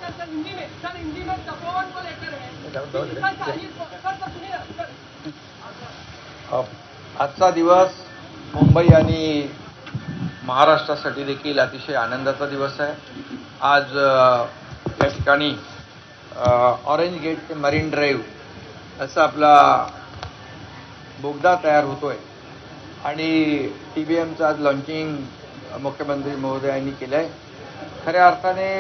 Sir Hindi में तपोवन को लेकर है। आजचा दिवस मुंबई आणि महाराष्ट्रासाठी देखील अतिशय आनंदाचा दिवस आहे। आज या ठिकाणी ऑरेंज गेट ते मरीन ड्राईव्ह असा आपला बोगदा तयार होतोय आणि TBMचं आज लॉन्चिंग मुख्यमंत्री महोदयांनी केलं आहे। खऱ्या अर्थाने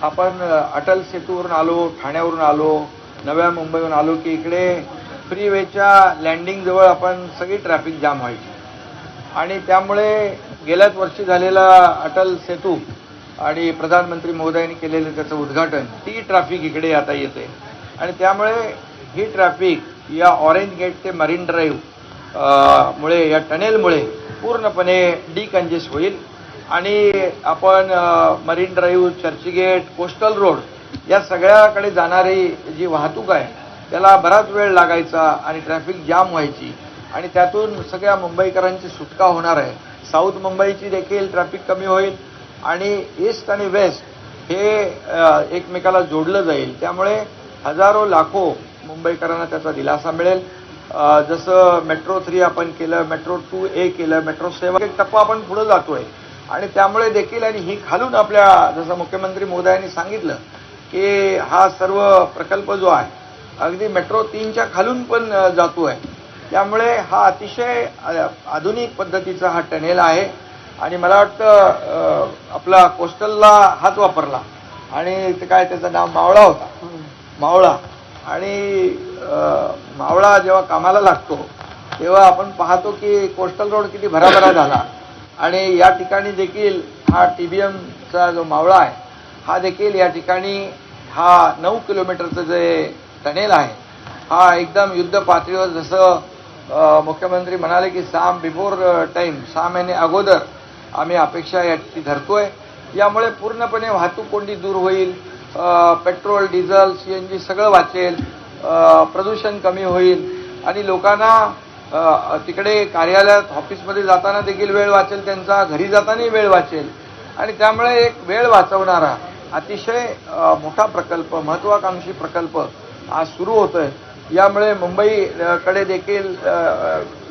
आपण अटल सेतूवरून आलो, ठाण्यावरून आलो, नव्या मुंबईवरून आलो की इकडे फ्रीवेच्या लँडिंग जवळ आपण सगळी ट्रॅफिक जाम व्हायची आणि त्यामुळे गेल्याच वर्षी झालेला अटल सेतू आणि प्रधानमंत्री महोदयांनी केलेलं त्याचं उद्घाटन, ती ट्रॅफिक इकडे आता येते आणि त्यामुळे ही ट्रॅफिक या ऑरेंज गेट ते मरीन ड्राईव्ह मुळे, या टनेलमुळे पूर्णपणे डिकंजेस्ट होईल आणि आपण marine drive, Churchgate, coastal road या सगळ्याकडे जाणारी जी वाहतूक आहे त्याला बराच वेळ लागायचा आणि ट्रॅफिक जाम व्हायची आणि त्यातून सगळ्या मुंबईकरांची सुटका होणार आहे। साऊथ मुंबईची देखील ट्रॅफिक कमी होईल आणि ईस्ट आणि वेस्ट हे एकमेकाला जोडलं जाईल, त्यामुळे हजारो लाखो मुंबईकरांना त्याचा दिलासा मिळेल। जसं मेट्रो 3 आपण केलं, मेट्रो 2A केलं, मेट्रो 7 एक टप्पा आपण पुढे जातोय आणि त्यामुळे देखील आणि ही खालून आपल्या जसं मुख्यमंत्री महोदयांनी सांगितलं की हा सर्व प्रकल्प जो आहे अगदी मेट्रो 3च्या खालून पण जातोय, त्यामुळे हा अतिशय आधुनिक पद्धतीचा हा टनेल आहे आणि मला वाटतं आपला कोस्टलला हाच वापरला आणि ते काय त्याचं नाव मावळा होता, मावळा, आणि मावळा जेव्हा कामाला लागतो तेव्हा आपण पाहतो की कोस्टल रोड किती भराभरा झाला आणि या ठिकाणी देखील हा TBMचा जो मावळा आहे हा देखील या ठिकाणी हा 9 किलोमीटरचं जे टनेल आहे हा एकदम युद्ध पातळीवर, जसं मुख्यमंत्री म्हणाले की 6 बिफोर टाईम, 6 महिने अगोदर आम्ही अपेक्षा याची धरतोय। यामुळे पूर्णपणे वाहतूक कोंडी दूर होईल, पेट्रोल, डिझेल, CNG सगळं वाचेल, प्रदूषण कमी होईल आणि लोकांना तिकडे कार्यालयात, ऑफिसमध्ये जाताना देखील वेळ वाचेल, त्यांचा घरी जातानाही वेळ वाचेल आणि त्यामुळे एक वेळ वाचवणारा अतिशय मोठा प्रकल्प, महत्त्वाकांक्षी प्रकल्प आज सुरू होतोय। यामुळे मुंबईकडे देखील,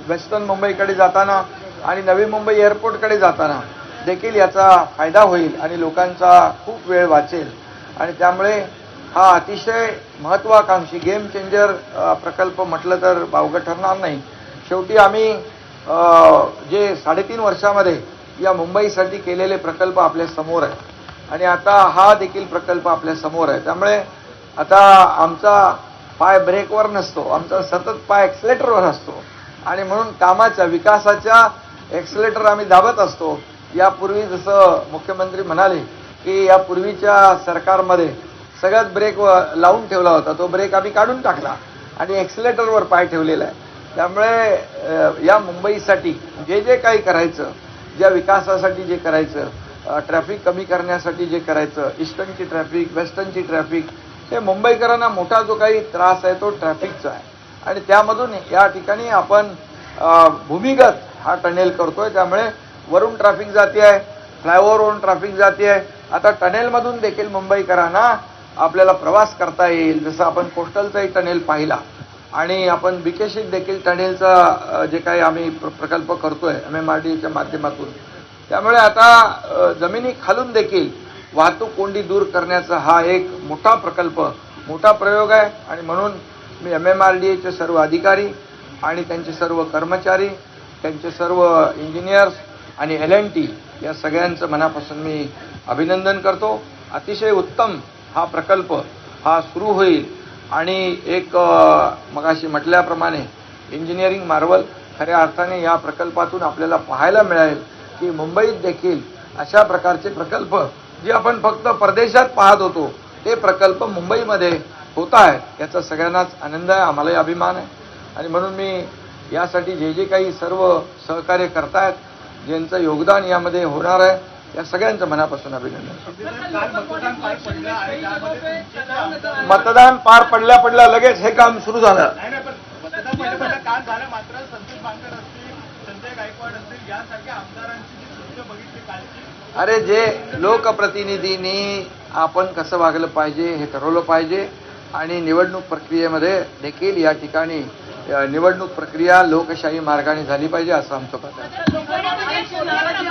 वेस्टर्न मुंबईकडे जाताना आणि नवी मुंबई एअरपोर्टकडे जाताना देखील याचा फायदा होईल आणि लोकांचा खूप वेळ वाचेल आणि त्यामुळे हा अतिशय महत्त्वाकांक्षी गेम चेंजर प्रकल्प म्हटलं तर वावगं ठरणार नाही। शेवटी आम्ही जे 3.5 वर्षामध्ये या मुंबईसाठी केलेले प्रकल्प आपल्या समोर आहे आणि आता हा देखील प्रकल्प आपल्या समोर आहे, त्यामुळे आता आमचा पाय ब्रेकवर नसतो, आमचा सतत पाय ॲक्सिलेटरवर असतो आणि म्हणून कामाच्या, विकासाच्या ॲक्सिलेटर आम्ही दाबत असतो। यापूर्वी जसं मुख्यमंत्री म्हणाले की यापूर्वीच्या सरकारमध्ये सगळ्यात ब्रेक लावून ठेवला होता, तो ब्रेक आम्ही काढून टाकला आणि ॲक्सिलेटरवर पाय ठेवलेला आहे। त्यामुळे या मुंबईसाठी जे जे काही करायचं, ज्या विकासासाठी जे करायचं, ट्रॅफिक कमी करण्यासाठी जे करायचं, ईस्टर्नची ट्रॅफिक, वेस्टर्नची ट्रॅफिक, हे मुंबईकरांना मोठा जो काही त्रास आहे तो ट्रॅफिकचा आहे आणि त्यामधून या ठिकाणी आपण भूमिगत हा टनेल करतोय, त्यामुळे वरून ट्रॅफिक जाते आहे, फ्लायओव्हरवरून ट्रॅफिक जाते आहे। आता टनेलमधून देखील मुंबईकरांना आपल्याला प्रवास करता येईल, जसं आपण कोस्टलचाही टनेल पाहिला आणि आपण BKC देखील टनेलचा जे काही आम्ही प्रकल्प करतोय MMRDAच्या माध्यमातून, त्यामुळे आता जमिनी खालून देखील वाहतूक कोंडी दूर करण्याचा हा एक मोठा प्रकल्प, मोठा प्रयोग आहे आणि म्हणून मी MMRDAचे सर्व अधिकारी आणि त्यांचे सर्व कर्मचारी, त्यांचे सर्व इंजिनियर्स आणि L&T या सगळ्यांचं मनापासून मी अभिनंदन करतो। अतिशय उत्तम हा प्रकल्प हा सुरू होईल आणि एक मगाशी म्हटल्याप्रमाणे इंजिनिअरिंग मार्वल खऱ्या अर्थाने या प्रकल्पातून आपल्याला पाहायला मिळेल की मुंबईत देखील अशा प्रकारचे प्रकल्प जे आपण फक्त परदेशात पाहत होतो ते प्रकल्प मुंबईमध्ये होत आहेत, याचा सगळ्यांनाच आनंद आहे, आम्हालाही अभिमान आहे आणि म्हणून मी यासाठी जे जे काही सर्व सहकार्य करतायत, ज्यांचं योगदान यामध्ये होणार आहे, या सगळ्यांचं मनापासून अभिनंदन। मतदान पार पडल्या लगेच हे काम सुरू झालं। अरे जे लोकप्रतिनिधींनी आपण कसं वागलं पाहिजे हे ठरवलं पाहिजे आणि निवडणूक प्रक्रियेमध्ये देखील या ठिकाणी निवडणूक प्रक्रिया लोकशाही मार्गाने झाली पाहिजे असं आमचं मत आहे.